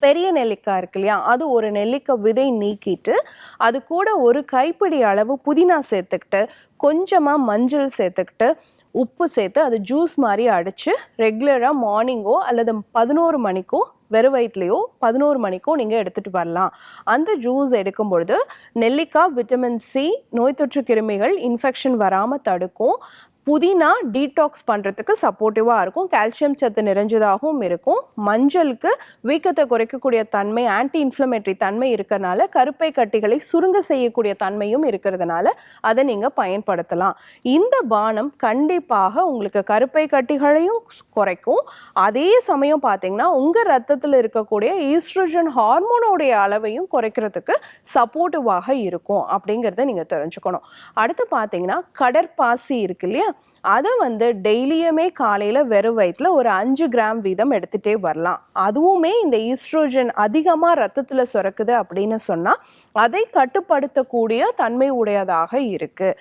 பெரிய நெல்லிக்காய் இருக்கு இல்லையா, அது ஒரு நெல்லிக்காய் விதை நீக்கிட்டு அது கூட ஒரு கைப்பிடி அளவு புதினா சேர்த்துக்கிட்டு கொஞ்சமாக மஞ்சள் சேர்த்துக்கிட்டு உப்பு சேர்த்து அது ஜூஸ் மாதிரி அடித்து ரெகுலராக மார்னிங்கோ அல்லது 11 மணிக்கோ வெறும் வயிற்றுலையோ 11 மணிக்கோ நீங்கள் எடுத்துகிட்டு வரலாம். அந்த ஜூஸ் எடுக்கும் பொழுது நெல்லிக்காய் விட்டமின் சி நோய் தொற்று கிருமிகள் இன்ஃபெக்ஷன் வராமல் தடுக்கும். புதினா டீடாக்ஸ் பண்ணுறதுக்கு சப்போர்ட்டிவாக இருக்கும். கால்சியம் சத்து நிறைஞ்சதாகவும் இருக்கும். மஞ்சளுக்கு வீக்கத்தை குறைக்கக்கூடிய தன்மை, ஆன்டி இன்ஃப்ளமேட்டரி தன்மை இருக்கிறதுனால கருப்பை கட்டிகளை சுருங்க செய்யக்கூடிய தன்மையும் இருக்கிறதுனால அதை நீங்கள் பயன்படுத்தலாம். இந்த பானம் கண்டிப்பாக உங்களுக்கு கருப்பை கட்டிகளையும் குறைக்கும். அதே சமயம் பார்த்தீங்கன்னா உங்கள் ரத்தத்தில் இருக்கக்கூடிய ஈஸ்ட்ரோஜன் ஹார்மோனுடைய அளவையும் குறைக்கிறதுக்கு சப்போர்ட்டிவாக இருக்கும் அப்படிங்கிறத நீங்கள் தெரிஞ்சுக்கணும். அடுத்து பார்த்தீங்கன்னா கடற்பாசி இருக்கு இல்லையா, அதை டெய்லியுமே காலையில் வெறும் வயிற்றுல ஒரு 5 கிராம் வீதம் எடுத்துகிட்டே வரலாம். அதுவுமே இந்த ஈஸ்ட்ரோஜன் அதிகமாக ரத்தத்தில் சுரக்குது அப்படின்னு சொன்னால் அதை கட்டுப்படுத்தக்கூடிய தன்மை உடையதாக இருக்குது.